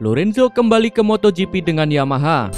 Lorenzo kembali ke MotoGP dengan Yamaha.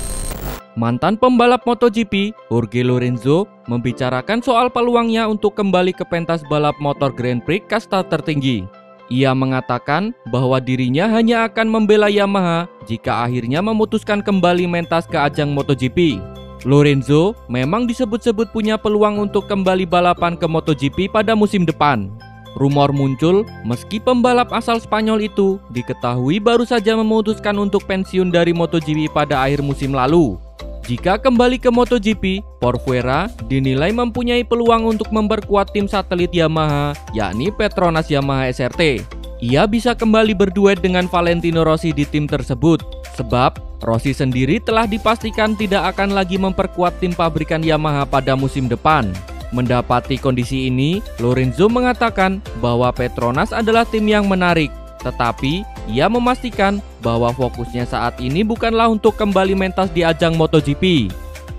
Mantan pembalap MotoGP, Jorge Lorenzo, membicarakan soal peluangnya untuk kembali ke pentas balap motor Grand Prix kasta tertinggi. Ia mengatakan bahwa dirinya hanya akan membela Yamaha jika akhirnya memutuskan kembali mentas ke ajang MotoGP. Lorenzo memang disebut-sebut punya peluang untuk kembali balapan ke MotoGP pada musim depan. Rumor muncul meski pembalap asal Spanyol itu diketahui baru saja memutuskan untuk pensiun dari MotoGP pada akhir musim lalu. Jika kembali ke MotoGP, Porfuera dinilai mempunyai peluang untuk memperkuat tim satelit Yamaha, yakni Petronas Yamaha SRT. Ia bisa kembali berduet dengan Valentino Rossi di tim tersebut, sebab Rossi sendiri telah dipastikan tidak akan lagi memperkuat tim pabrikan Yamaha pada musim depan. Mendapati kondisi ini, Lorenzo mengatakan bahwa Petronas adalah tim yang menarik, tetapi ia memastikan bahwa fokusnya saat ini bukanlah untuk kembali mentas di ajang MotoGP.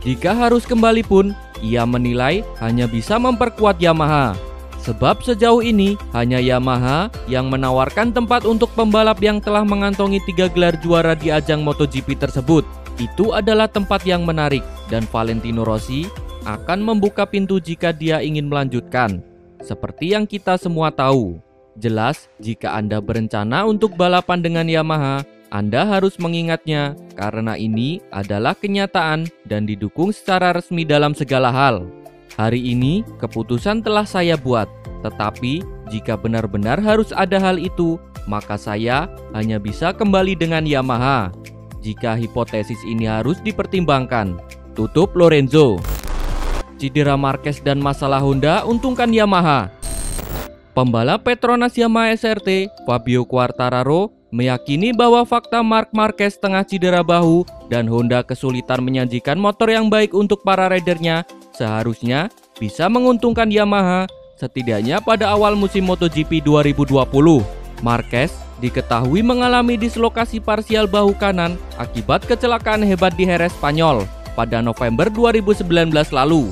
Jika harus kembali pun, ia menilai hanya bisa memperkuat Yamaha. Sebab sejauh ini hanya Yamaha yang menawarkan tempat untuk pembalap yang telah mengantongi 3 gelar juara di ajang MotoGP tersebut. Itu adalah tempat yang menarik dan Valentino Rossi akan membuka pintu jika dia ingin melanjutkan. Seperti yang kita semua tahu, jelas jika Anda berencana untuk balapan dengan Yamaha, Anda harus mengingatnya karena ini adalah kenyataan dan didukung secara resmi dalam segala hal. Hari ini keputusan telah saya buat, tetapi jika benar-benar harus ada hal itu, maka saya hanya bisa kembali dengan Yamaha. Jika hipotesis ini harus dipertimbangkan, tutup Lorenzo. Cedera Marquez dan masalah Honda untungkan Yamaha. Pembalap Petronas Yamaha SRT, Fabio Quartararo, meyakini bahwa fakta Marc Marquez tengah cedera bahu dan Honda kesulitan menyajikan motor yang baik untuk para ridernya seharusnya bisa menguntungkan Yamaha setidaknya pada awal musim MotoGP 2020. Marquez diketahui mengalami dislokasi parsial bahu kanan akibat kecelakaan hebat di Jerez, Spanyol pada November 2019 lalu,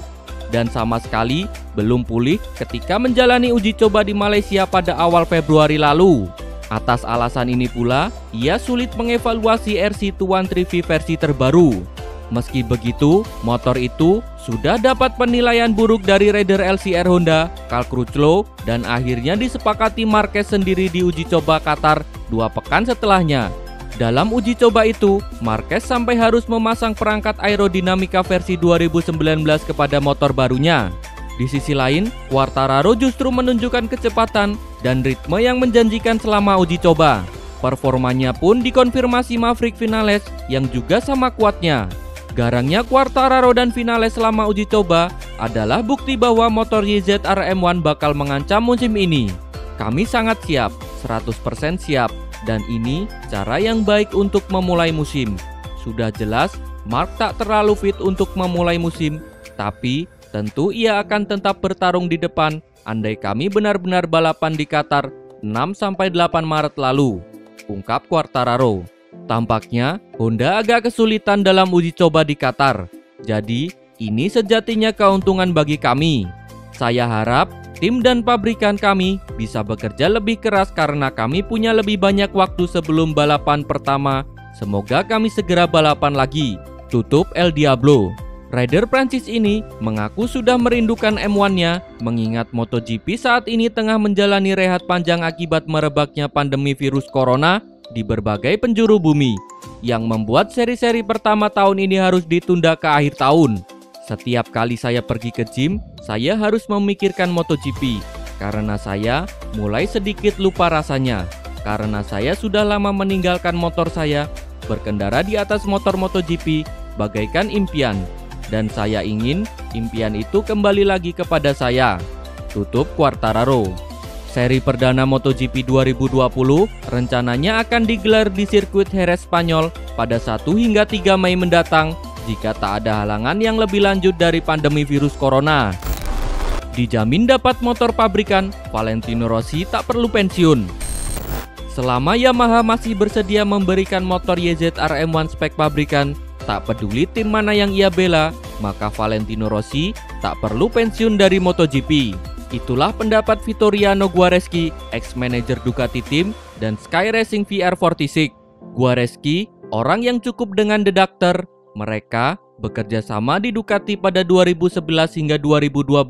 dan sama sekali belum pulih ketika menjalani uji coba di Malaysia pada awal Februari lalu. Atas alasan ini pula, ia sulit mengevaluasi RC213V versi terbaru. Meski begitu, motor itu sudah dapat penilaian buruk dari rider LCR Honda, Cal Crutchlow, dan akhirnya disepakati Marquez sendiri di uji coba Qatar 2 pekan setelahnya. Dalam uji coba itu, Marquez sampai harus memasang perangkat aerodinamika versi 2019 kepada motor barunya. Di sisi lain, Quartararo justru menunjukkan kecepatan dan ritme yang menjanjikan selama uji coba. Performanya pun dikonfirmasi Maverick Vinales yang juga sama kuatnya. Garangnya Quartararo dan Vinales selama uji coba adalah bukti bahwa motor YZR M1 bakal mengancam musim ini. Kami sangat siap, 100% siap. Dan ini cara yang baik untuk memulai musim. Sudah jelas Marc tak terlalu fit untuk memulai musim, tapi tentu ia akan tetap bertarung di depan andai kami benar-benar balapan di Qatar 6-8 Maret lalu, ungkap Quartararo. Tampaknya Honda agak kesulitan dalam uji coba di Qatar, jadi ini sejatinya keuntungan bagi kami. Saya harap tim dan pabrikan kami bisa bekerja lebih keras karena kami punya lebih banyak waktu sebelum balapan pertama. Semoga kami segera balapan lagi, tutup El Diablo. Rider Prancis ini mengaku sudah merindukan M1-nya mengingat MotoGP saat ini tengah menjalani rehat panjang akibat merebaknya pandemi virus corona di berbagai penjuru bumi yang membuat seri-seri pertama tahun ini harus ditunda ke akhir tahun. Setiap kali saya pergi ke gym, saya harus memikirkan MotoGP karena saya mulai sedikit lupa rasanya. Karena saya sudah lama meninggalkan motor saya, berkendara di atas motor MotoGP bagaikan impian, dan saya ingin impian itu kembali lagi kepada saya, tutup Quartararo. Seri perdana MotoGP 2020 rencananya akan digelar di sirkuit Jerez, Spanyol pada 1 hingga 3 Mei mendatang jika tak ada halangan yang lebih lanjut dari pandemi virus corona. Dijamin dapat motor pabrikan, Valentino Rossi tak perlu pensiun. Selama Yamaha masih bersedia memberikan motor YZR M1 spek pabrikan, tak peduli tim mana yang ia bela, maka Valentino Rossi tak perlu pensiun dari MotoGP. Itulah pendapat Vittoriano Guareschi, ex-manajer Ducati Team dan Sky Racing VR46. Guareschi, orang yang cukup dengan The Doctor, mereka bekerja sama di Ducati pada 2011 hingga 2012.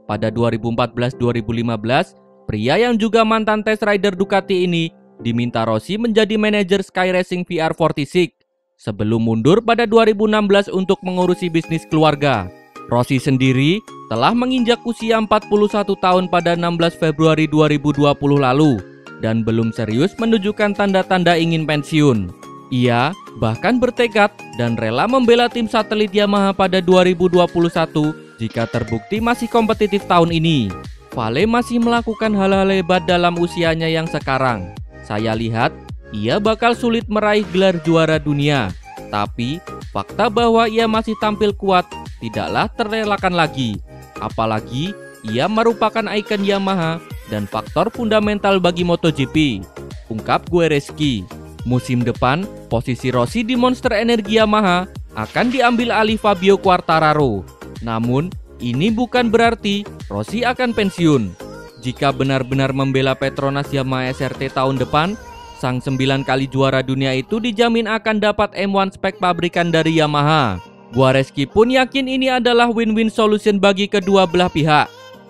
Pada 2014-2015, pria yang juga mantan test rider Ducati ini diminta Rossi menjadi manajer Sky Racing VR46 sebelum mundur pada 2016 untuk mengurusi bisnis keluarga. Rossi sendiri telah menginjak usia 41 tahun pada 16 Februari 2020 lalu dan belum serius menunjukkan tanda-tanda ingin pensiun. Ia bahkan bertekad dan rela membela tim satelit Yamaha pada 2021 jika terbukti masih kompetitif tahun ini. Vale masih melakukan hal-hal hebat dalam usianya yang sekarang. Saya lihat ia bakal sulit meraih gelar juara dunia, tapi fakta bahwa ia masih tampil kuat tidaklah terelakkan lagi. Apalagi ia merupakan ikon Yamaha dan faktor fundamental bagi MotoGP, ungkap Guareschi. Musim depan, posisi Rossi di Monster Energi Yamaha akan diambil alih Fabio Quartararo. Namun, ini bukan berarti Rossi akan pensiun. Jika benar-benar membela Petronas Yamaha SRT tahun depan, sang 9 kali juara dunia itu dijamin akan dapat M1 spek pabrikan dari Yamaha. Guareschi pun yakin ini adalah win-win solution bagi kedua belah pihak.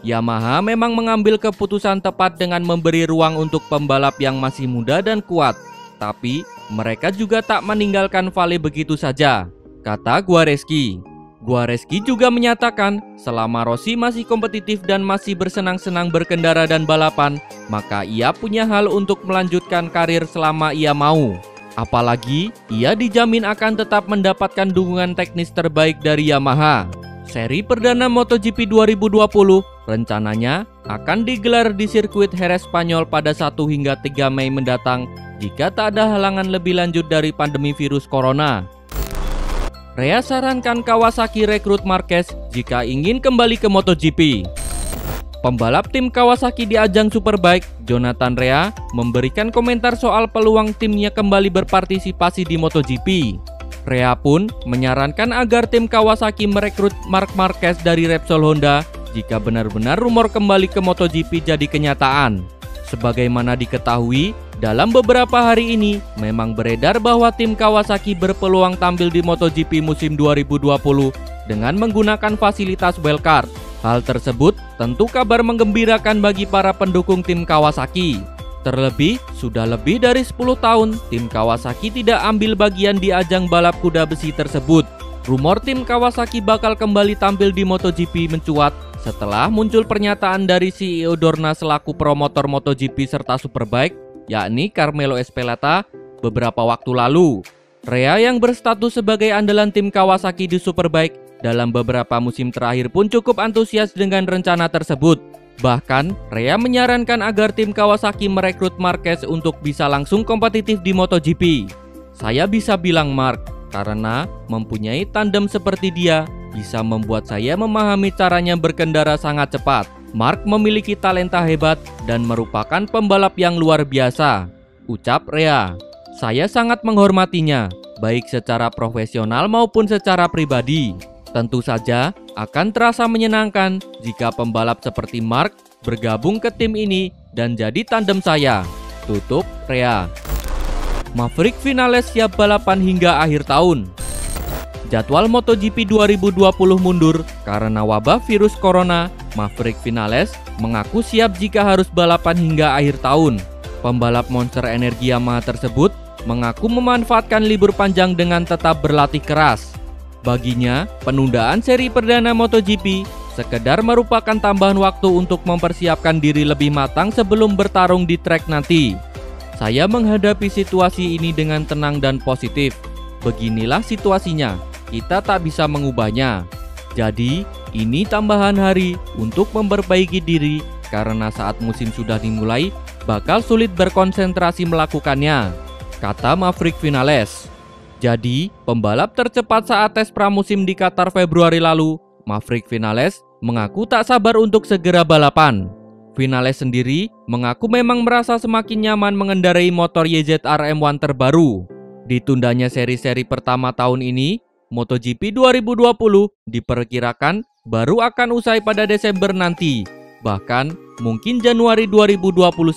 Yamaha memang mengambil keputusan tepat dengan memberi ruang untuk pembalap yang masih muda dan kuat. Tapi mereka juga tak meninggalkan Vale begitu saja, kata Guareschi. Guareschi juga menyatakan selama Rossi masih kompetitif dan masih bersenang-senang berkendara dan balapan, maka ia punya hal untuk melanjutkan karir selama ia mau. Apalagi ia dijamin akan tetap mendapatkan dukungan teknis terbaik dari Yamaha. Seri perdana MotoGP 2020 rencananya akan digelar di sirkuit Jerez Spanyol pada 1 hingga 3 Mei mendatang jika tak ada halangan lebih lanjut dari pandemi virus corona. Rea sarankan Kawasaki rekrut Marquez jika ingin kembali ke MotoGP. Pembalap tim Kawasaki di ajang Superbike, Jonathan Rea, memberikan komentar soal peluang timnya kembali berpartisipasi di MotoGP. Rea pun menyarankan agar tim Kawasaki merekrut Marc Marquez dari Repsol Honda jika benar-benar rumor kembali ke MotoGP jadi kenyataan. Sebagaimana diketahui, dalam beberapa hari ini memang beredar bahwa tim Kawasaki berpeluang tampil di MotoGP musim 2020 dengan menggunakan fasilitas wildcard. Hal tersebut tentu kabar menggembirakan bagi para pendukung tim Kawasaki. Terlebih, sudah lebih dari 10 tahun tim Kawasaki tidak ambil bagian di ajang balap kuda besi tersebut. Rumor tim Kawasaki bakal kembali tampil di MotoGP mencuat setelah muncul pernyataan dari CEO Dorna selaku promotor MotoGP serta Superbike, yakni Carmelo Ezpeleta, beberapa waktu lalu. Rea yang berstatus sebagai andalan tim Kawasaki di Superbike dalam beberapa musim terakhir pun cukup antusias dengan rencana tersebut. Bahkan, Rea menyarankan agar tim Kawasaki merekrut Marquez untuk bisa langsung kompetitif di MotoGP. Saya bisa bilang Marc, karena mempunyai tandem seperti dia bisa membuat saya memahami caranya berkendara sangat cepat. Marc memiliki talenta hebat dan merupakan pembalap yang luar biasa, ucap Rea. Saya sangat menghormatinya, baik secara profesional maupun secara pribadi. Tentu saja akan terasa menyenangkan jika pembalap seperti Marc bergabung ke tim ini dan jadi tandem saya, tutup Rea. Maverick Vinales siap balapan hingga akhir tahun. Jadwal MotoGP 2020 mundur karena wabah virus corona. Maverick Vinales mengaku siap jika harus balapan hingga akhir tahun. Pembalap Monster Energi Yamaha tersebut mengaku memanfaatkan libur panjang dengan tetap berlatih keras. Baginya, penundaan seri perdana MotoGP sekedar merupakan tambahan waktu untuk mempersiapkan diri lebih matang sebelum bertarung di trek nanti. Saya menghadapi situasi ini dengan tenang dan positif. Beginilah situasinya, kita tak bisa mengubahnya. Jadi, ini tambahan hari untuk memperbaiki diri karena saat musim sudah dimulai, bakal sulit berkonsentrasi melakukannya, kata Maverick Vinales. Jadi, pembalap tercepat saat tes pramusim di Qatar Februari lalu, Maverick Vinales mengaku tak sabar untuk segera balapan. Vinales sendiri mengaku memang merasa semakin nyaman mengendarai motor YZR M1 terbaru. Ditundanya seri-seri pertama tahun ini, MotoGP 2020 diperkirakan baru akan usai pada Desember nanti, bahkan mungkin Januari 2021.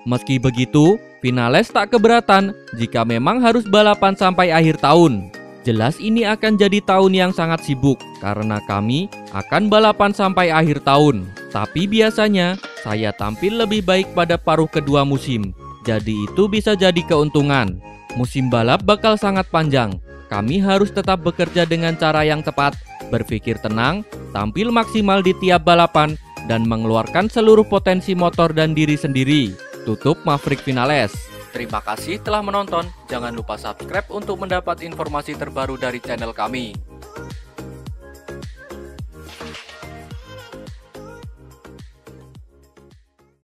Meski begitu, Vinales tak keberatan jika memang harus balapan sampai akhir tahun. Jelas ini akan jadi tahun yang sangat sibuk karena kami akan balapan sampai akhir tahun. Tapi biasanya saya tampil lebih baik pada paruh kedua musim. Jadi itu bisa jadi keuntungan. Musim balap bakal sangat panjang. Kami harus tetap bekerja dengan cara yang tepat, berpikir tenang, tampil maksimal di tiap balapan, dan mengeluarkan seluruh potensi motor dan diri sendiri. Tutup Maverick Vinales. Terima kasih telah menonton. Jangan lupa subscribe untuk mendapat informasi terbaru dari channel kami.